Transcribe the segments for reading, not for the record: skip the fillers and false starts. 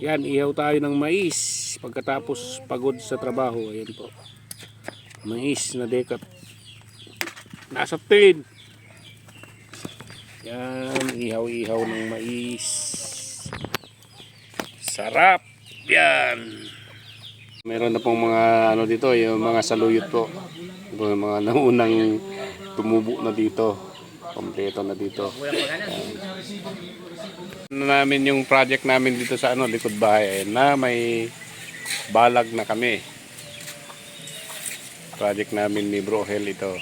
Yan, ihaw tayo ng mais pagkatapos pagod sa trabaho. Ayan po. Mais na dekat. Nasa tin. Yan, ihaw-ihaw ng mais. Sarap. Yan. Meron na pong mga ano dito, yung mga saluyot po. Yung mga naunang tumubo na dito. Kompleto na dito. Ano namin yung project namin dito sa ano, likod bahay na may balag na kami. Project namin ni Bro Hel ito.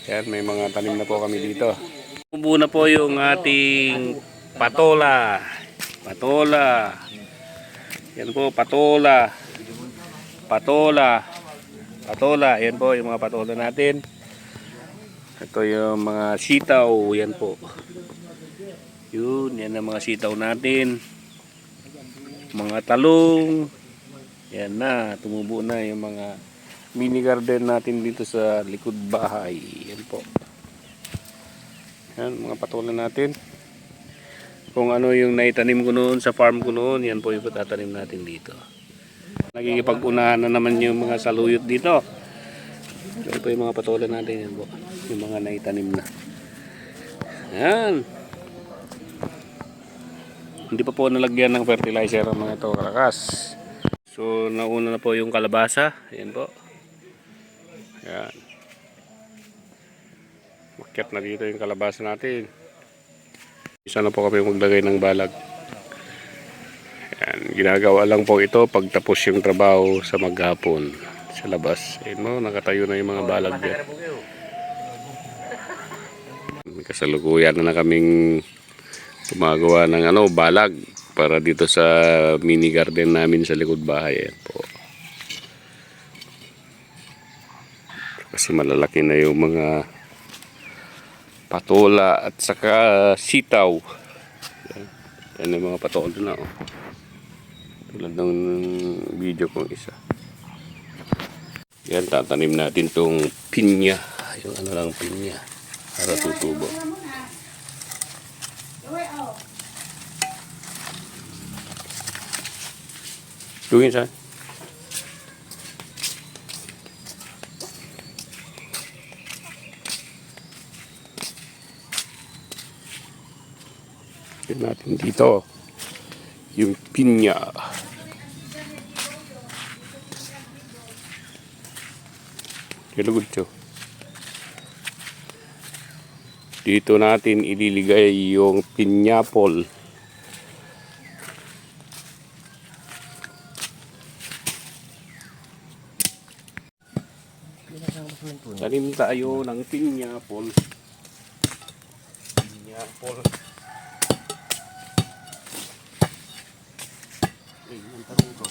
Yan, may mga tanim na po kami dito. Tumubo na po yung ating patola. Patola. Yan po, patola. Patola. Patola. Yan po yung mga patola natin. Ito yung mga sitaw. Yan po. Yun, yan ang mga sitaw natin. Mga talong. Yan na, tumubo na yung mga mini garden natin dito sa likod bahay. Yan po. Yan, mga patola natin. Kung ano yung naitanim ko noon sa farm ko noon, yan po yung patatanim natin dito. Nagkikipag-unahan na naman yung mga saluyot dito. Yan po yung mga patola natin. Yan po, yung mga naitanim na. Yan. Hindi pa po nalagyan ng fertilizer ang mga ito, kalakas. So nauna na po yung kalabasa. Ayan po. Ayan. Makyat na dito yung kalabasa natin. Isa na po kami maglagay ng balag. Ayan. Ginagawa lang po ito pag tapos yung trabaho sa maghapon sa labas. Ayan mo, nakatayo na yung mga balag dyan. May kasalukuyan na kaming gumagawa ng ano, balag para dito sa mini garden namin sa likod bahay. Ayan po. Kasi malalaki na yung mga patola at saka sitaw. Yan yung mga patola na. Oh. Tulad ng video kong isa. Yan, tatanim natin tong pinya. Yung ano lang pinya. Para tutubo. Tugin saan? Tignan natin dito yung pinya. Kilugod. Dito natin ililigay yung pineapple. Tanim tayo ng pineapple. Pineapple. Ay, ang tanong ko.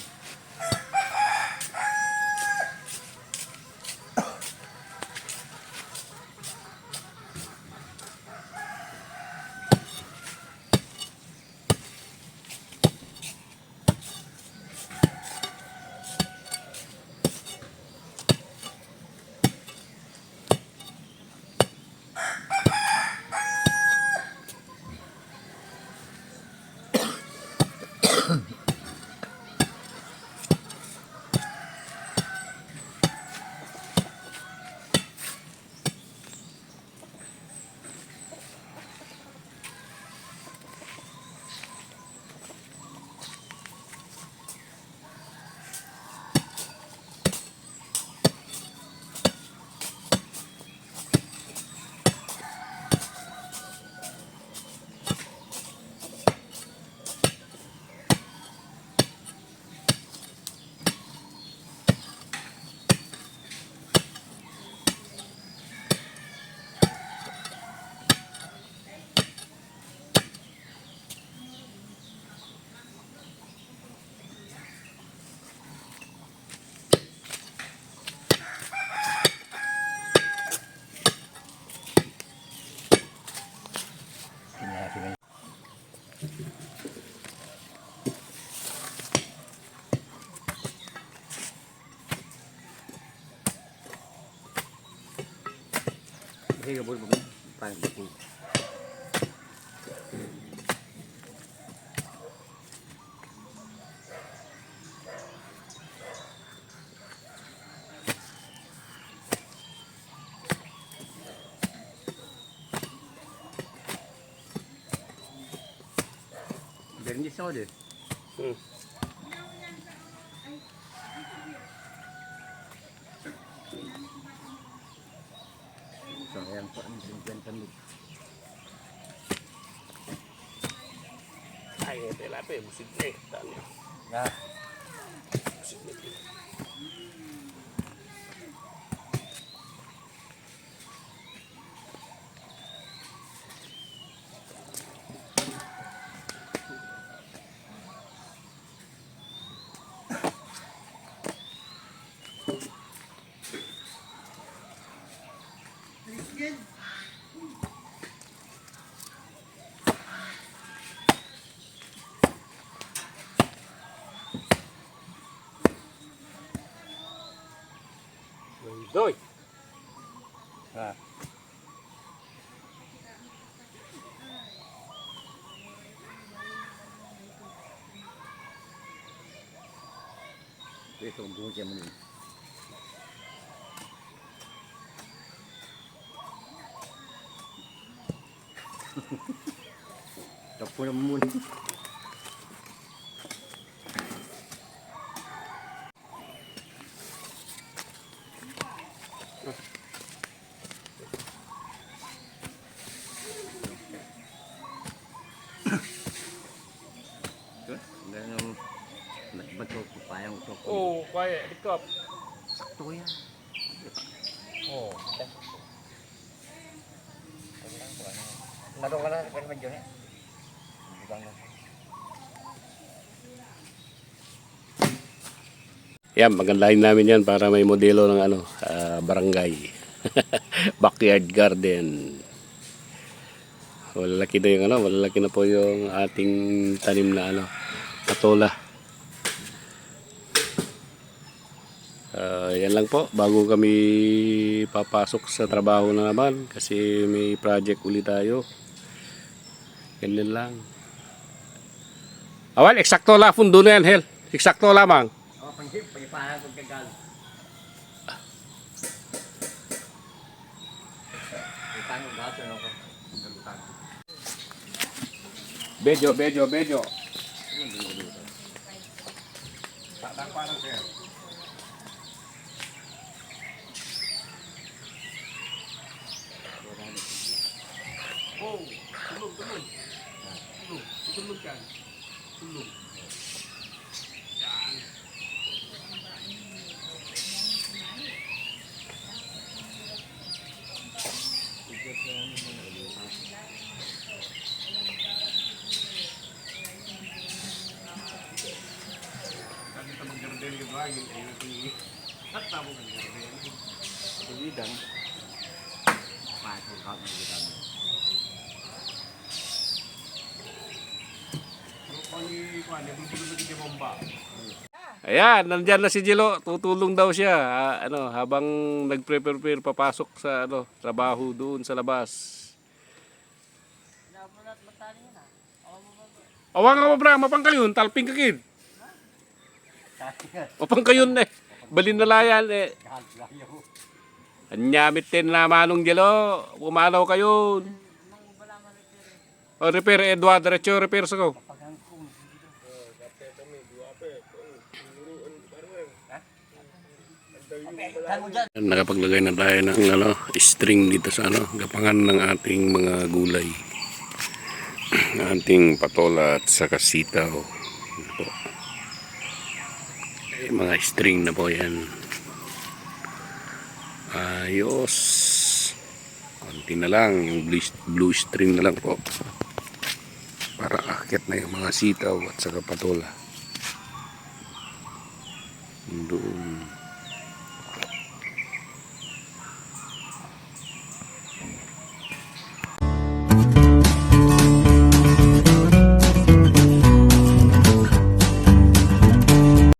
Sige, boleh bangun. Paling betul. Bernis ako din. Sayang po ang 50 mil. Ay, ito lapi, musik na eh. Tali. Ah. Musik na eh. Doy. Ah. Ito ang buhay mo nun. Tapo na muna. Ganang bato ko payang to. Oh, kaya, dikap. Sakto yan. Oh. Naroon ka na sa medyo na. Yan, magandahin namin yan para may modelo ng ano, barangay. Backyard garden. Malalaki na yung ano, malalaki na po yung ating tanim na ano, patola. Yan lang po, bago kami papasok sa trabaho na naman kasi may project ulit tayo. Ganyan lang. Awal, eksakto lang fundo na yan, Hel. Eksakto lamang. Oh, pangipahang kong kagal. Ipahang gato na ako. Bejo, bejo, bejo. Tak parang sir. Oh, tulog, tulog. Tulog, tulog kan. Tulog. Yan. Kami kita mag-garden yung lagi. At tamo mag-garden. Tulidang. Pasok ka ng gitan. Ayan, nandyan na si Jilo. Tutulong daw siya. Ano, habang nagprepare papasok sa ano, trabaho doon sa labas. Awang nga ba, mapang kayon, talping kakid. Mapang kayon eh. Balin na layan eh. Anyamit din na manong Jilo. Pumalaw kayo. O repair, Edward, diretso repair sa ko. Nakapaglagay na tayo ng ano, string dito sa ano, gapangan ng ating mga gulay. Ating patola at saka sitaw. Po. Mga string na po yan. Ayos. Konti na lang, yung blue string na lang po. Para akit na yung mga sitaw at saka patola. Doon.